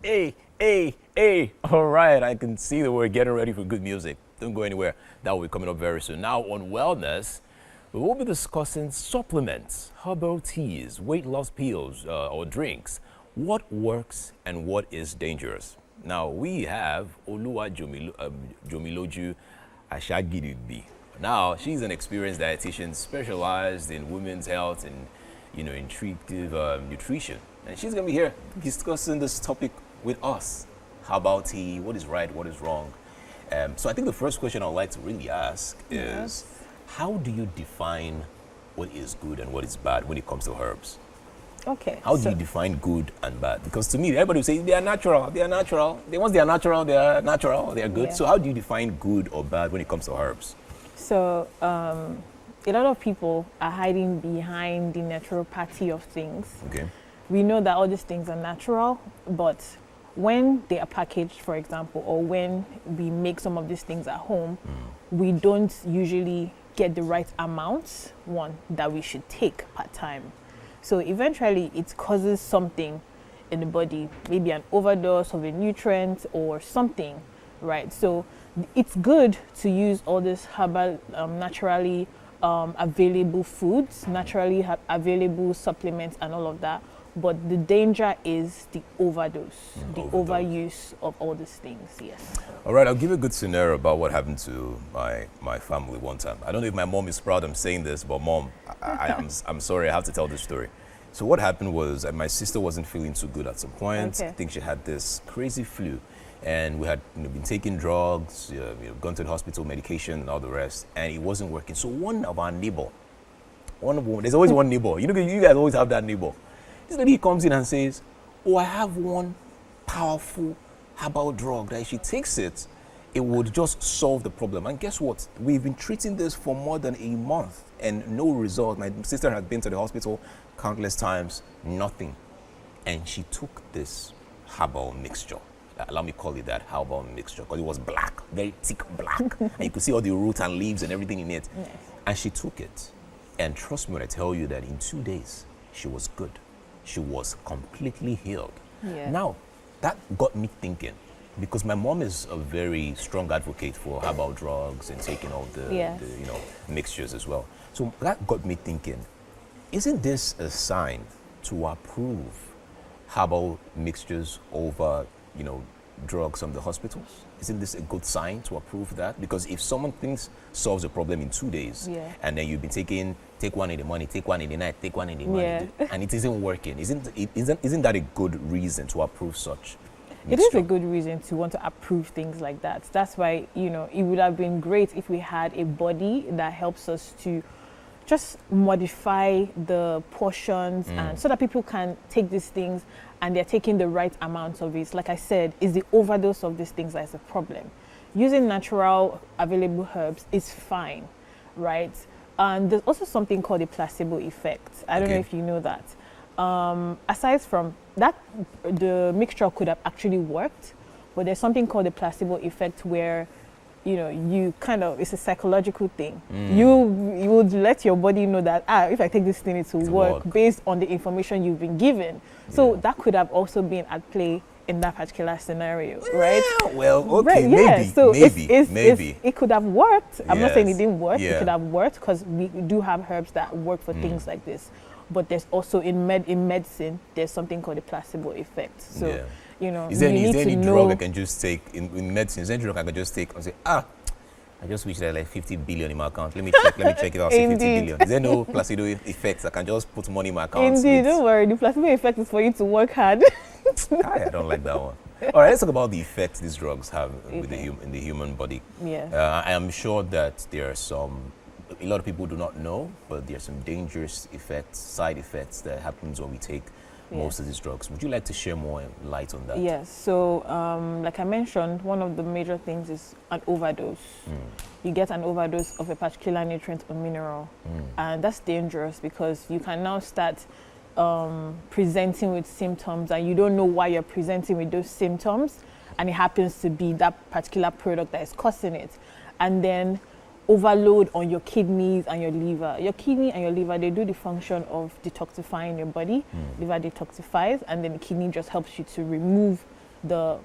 Hey. All right, I can see that we're getting ready for good music. Don't go anywhere. That will be coming up very soon. Now, on wellness, we will be discussing supplements, herbal teas, weight loss pills, or drinks. What works and what is dangerous? Now, we have Oluwajomiloju Ajagidigbi. Now, she's an experienced dietitian specialized in women's health and, intuitive nutrition. And she's going to be here discussing this topic with us. How about tea? What is right? What is wrong? So I think the first question I'd like to really ask is, how do you define what is good and what is bad when it comes to herbs? Okay. How do you define good and bad? Because to me, everybody will say they are natural. They are natural. Once they are natural, they are natural. They are good. Yeah. So how do you define good or bad when it comes to herbs? So a lot of people are hiding behind the naturopathy of things. Okay. We know that all these things are natural, but when they are packaged, for example, or when we make some of these things at home, we don't usually get the right amount, that we should take per time. So eventually it causes something in the body, maybe an overdose of a nutrient or something, right? So it's good to use all this herbal, naturally available foods, naturally available supplements and all of that. But the danger is the overdose, overuse of all these things, yes. All right, I'll give you a good scenario about what happened to my family one time. I don't know if my mom is proud I'm saying this, but Mom, I'm sorry, I have to tell this story. So what happened was my sister wasn't feeling too good at some point. Okay. I think she had this crazy flu. And we had been taking drugs, gone to the hospital, medication and all the rest, and it wasn't working. So one of our neighbor, there's always one neighbor. You guys always have that neighbor. This lady comes in and says, I have one powerful herbal drug that if she takes it, it would just solve the problem. And guess what? We've been treating this for more than a month and no result. My sister had been to the hospital countless times, nothing. And she took this herbal mixture. Allow me to call it that, herbal mixture, because it was black, very thick black. And you could see all the roots and leaves and everything in it. Yes. And she took it. And trust me when I tell you that in 2 days, she was good. She was completely healed. Yeah. Now, that got me thinking, because my mom is a very strong advocate for herbal drugs and taking all the mixtures as well. So that got me thinking, isn't this a sign to approve herbal mixtures over, drugs from the hospitals? Isn't this a good sign to approve that? Because if someone thinks solves a problem in 2 days, and then you've been take one in the morning, take one in the night, take one in the morning, and it isn't working, isn't that a good reason to approve such mixture? It is a good reason to want to approve things like that. That's why, it would have been great if we had a body that helps us to just modify the portions and so that people can take these things and they're taking the right amount of it. Like I said, it's the overdose of these things that is a problem. Using natural available herbs is fine, right? And there's also something called the placebo effect. I don't know if you know that. Aside from that, the mixture could have actually worked, but there's something called the placebo effect where it's a psychological thing. You would let your body know that, if I take this thing, it will work based on the information you've been given. So that could have also been at play in that particular scenario, right? Well, okay, right, maybe, so maybe. it could have worked. I'm not saying it didn't work. Yeah. It could have worked because we do have herbs that work for things like this. But there's also in medicine, there's something called the placebo effect. So, is there any drug I can just take in medicine? Is there any drug I can just take and say, I just wish there like 50 billion in my account. Let me check it out. See 50 billion. Is there no placebo effects? I can just put money in my account. Indeed, don't worry. The placebo effect is for you to work hard. I don't like that one. All right, let's talk about the effects these drugs have in the human body. Yeah. I am sure that there are a lot of people do not know, but there are some dangerous effects, side effects that happens when we take most of these drugs. Would you like to share more light on that? Yes. So, like I mentioned, one of the major things is an overdose. You get an overdose of a particular nutrient or mineral, and that's dangerous because you can now start presenting with symptoms and you don't know why you're presenting with those symptoms, and it happens to be that particular product that is causing it. And then overload on your kidneys and your liver. Your kidney and your liver, they do the function of detoxifying your body. Liver detoxifies, and then the kidney just helps you to remove the,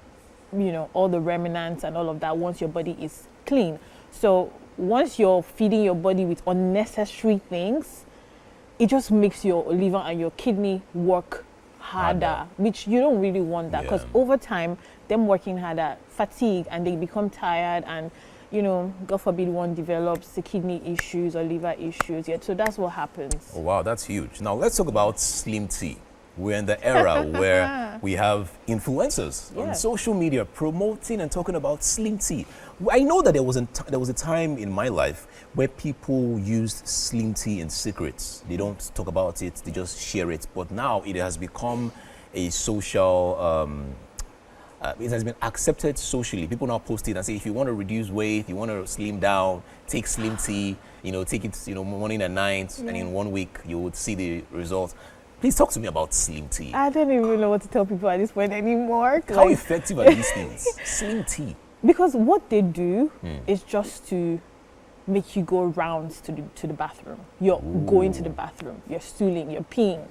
all the remnants and all of that once your body is clean. So once you're feeding your body with unnecessary things, it just makes your liver and your kidney work harder, which you don't really want that, because over time, them working harder, fatigue, and they become tired, and God forbid one develops the kidney issues or liver issues. Yeah, so that's what happens. Oh, wow, that's huge. Now let's talk about slim tea. We're in the era where we have influencers on social media promoting and talking about slim tea. I know that there was a time in my life where people used slim tea in secrets. They don't talk about it, they just share it. But now it has become a social, it has been accepted socially. People now post it and say, if you want to reduce weight, you want to slim down, take slim tea, take it, morning and night, and in 1 week you would see the results. Please talk to me about slim tea. I don't even know what to tell people at this point anymore. How effective are these things? Slim tea. Because what they do is just to make you go rounds to the bathroom. You're going to the bathroom, you're stooling, you're peeing,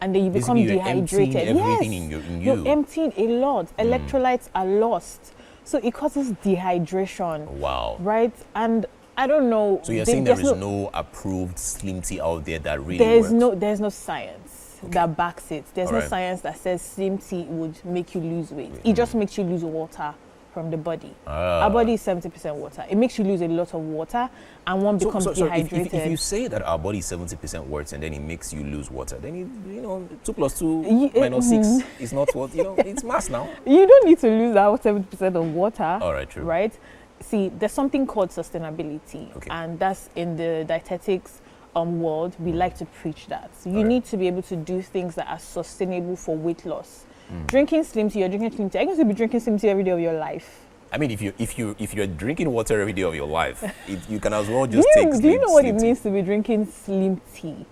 and then you become dehydrated. Everything in you. You're emptying a lot. Electrolytes are lost. So it causes dehydration. Wow. Right? And I don't know. So you're saying there is no approved slim tea out there that really works? There's no science that backs it. There's no science that says slim tea would make you lose weight. It just makes you lose water from the body. Our body is 70% water. It makes you lose a lot of water, and one becomes dehydrated. If you say that our body is 70% water and then it makes you lose water, then 2 plus 2 minus 6 is not what, it's mass now. You don't need to lose that 70% of water. All right, true. Right? See, there's something called sustainability, and that's in the dietetics world. We like to preach that. So you need to be able to do things that are sustainable for weight loss. Drinking slim tea, you're drinking slim tea. Are you going to be drinking slim tea every day of your life? I mean, if you're drinking water every day of your life, you can as well just take. Do you know what it means to be drinking slim tea?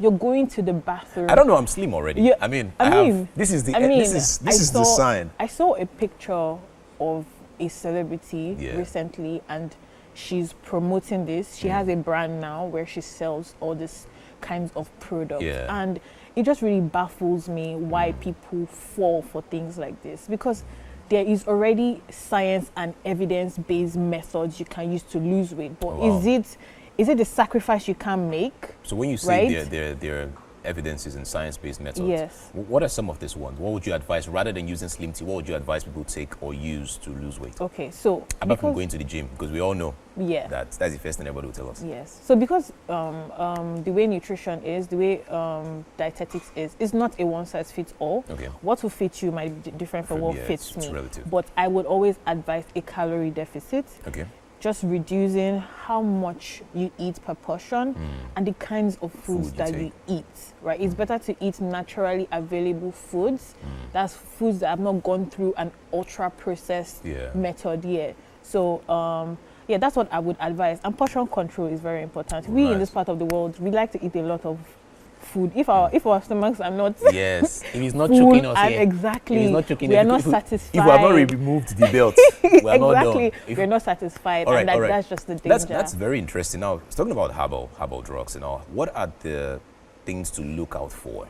You're going to the bathroom. I don't know. I'm slim already. This is the sign. I saw a picture of a celebrity recently, and she's promoting this. She has a brand now where she sells all these kinds of products, and it just really baffles me why people fall for things like this, because there is already science and evidence-based methods you can use to lose weight. But is it the sacrifice you can make? So when you say there evidences and science-based methods, what are some of these ones? What would you advise, rather than using slim tea, what would you advise people take or use to lose weight? Okay, so apart from going to the gym, because we all know that's the first thing everybody will tell us. Yes. So because the way nutrition is, the way dietetics is, it's not a one-size-fits-all. Okay. What will fit you might be different from what fits me. Relative. But I would always advise a calorie deficit. Okay. Just reducing how much you eat per portion and the kinds of foods that you eat, right? It's better to eat naturally available foods. That's foods that have not gone through an ultra processed method yet. So that's what I would advise. And portion control is very important. We in this part of the world, we like to eat a lot of food. If our stomachs are not if it's not choking us here, exactly, if it's not choking, we are not satisfied. If we have not removed the belt, we are not done. We're not satisfied, and that's just the danger. That's very interesting. Now, talking about herbal drugs and all, what are the things to look out for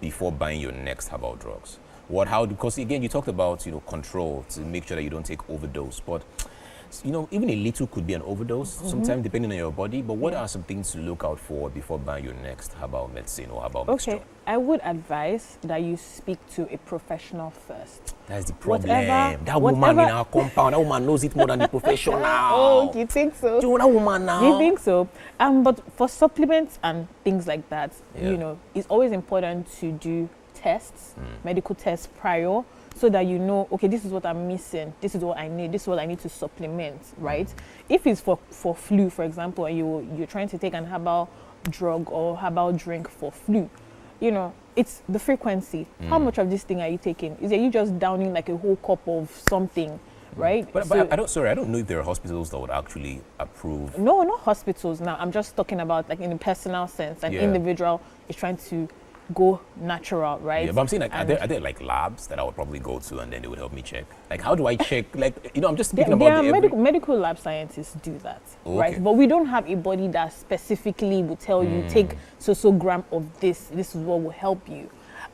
before buying your next herbal drugs? Because again, you talked about control to make sure that you don't take overdose, but even a little could be an overdose, sometimes depending on your body. But what are some things to look out for before buying your next herbal medicine or herbal mixture? Okay, I would advise that you speak to a professional first. That's the problem. That woman in our compound, that woman knows it more than the professional. Oh, you think so? Do that woman now? You think so? But for supplements and things like that, it's always important to do tests, medical tests prior, so that okay, this is what I'm missing, this is what I need, this is what I need to supplement, right? If it's for flu, for example, and you're trying to take an herbal drug or herbal drink for flu, it's the frequency. How much of this thing are you taking? Is it you just downing like a whole cup of something, right? But I don't know if there are hospitals that would actually approve. No, not hospitals now. I'm just talking about like in a personal sense. An individual is trying to go natural, right? Yeah, but I'm saying are there like labs that I would probably go to and then they would help me check? Like, how do I check? I'm just speaking about medical lab scientists do that, right? But we don't have a body that specifically will tell you take so gram of this. This is what will help you.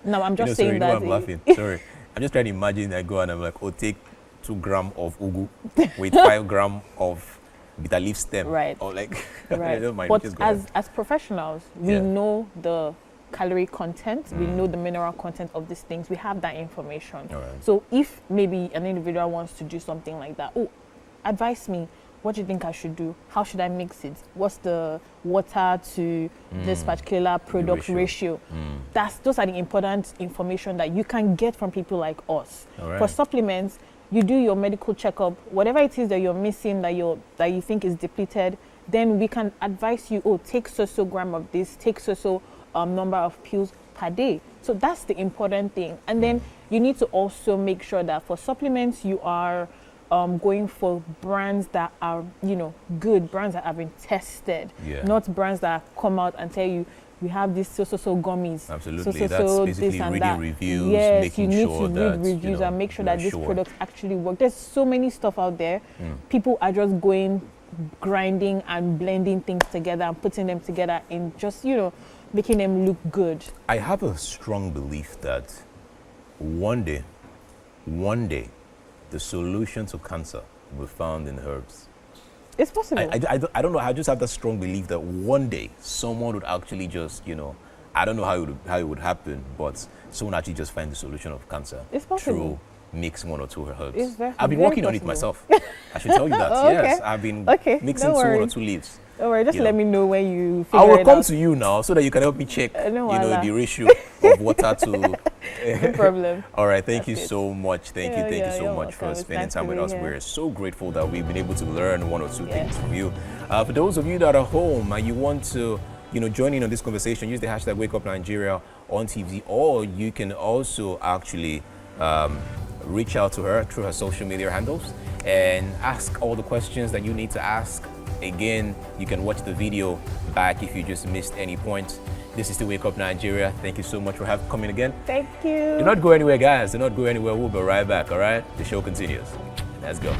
Now I'm just saying that. I'm laughing. Sorry. I'm just trying to imagine I go and I'm like, oh, take 2 grams of ugu with 5 grams of bitter leaf stem. Right. Or like, Right. I don't mind. But Just go ahead. as professionals, we Yeah. know the calorie content, we know the mineral content of these things. We have that information. All right. So if maybe an individual wants to do something like that, oh, advise me. What do you think I should do? How should I mix it? What's the water to this particular product ratio? Those are the important information that you can get from people like us. All right. For supplements, you do your medical checkup. Whatever it is that you're missing, that you think is depleted, then we can advise you. Oh, take so gram of this. Take so number of pills per day. So that's the important thing. And then you need to also make sure that for supplements you are going for brands that are, good, brands that have been tested, not brands that come out and tell you, we have this so gummies. Absolutely, that's basically reading reviews, yes, making you need sure to that, read reviews and make sure that these sure. products actually work. There's so many stuff out there. People are just going, grinding and blending things together and putting them together in just, making them look good. I have a strong belief that one day, the solution to cancer will be found in herbs. It's possible. I don't know. I just have that strong belief that one day someone would actually just, I don't know how it would happen, but someone actually just find the solution of cancer. It's possible. Through mix 1 or 2 herbs. It's I've been very working on it possible. myself. I should tell you that. Oh, okay. Yes, I've been mixing no 1 or worries. 2 leaves. Don't worry, just let me know when you figure I will it come out. to you now so that you can help me check, no the ratio of water to. No problem. All right, thank you That's so much. Thank you so you're much for welcome. It's spending nice time to with be us. here. We're so grateful that we've been able to learn 1 or 2 things from you. For those of you that are home and you want to, join in on this conversation, use the hashtag #WakeUpNigeria on TV, or you can also actually reach out to her through her social media handles and ask all the questions that you need to ask. Again, you can watch the video back if you just missed any points. This is the Wake Up Nigeria. Thank you so much for coming again. Thank you. Do not go anywhere, guys. Do not go anywhere. We'll be right back, all right? The show continues. Let's go.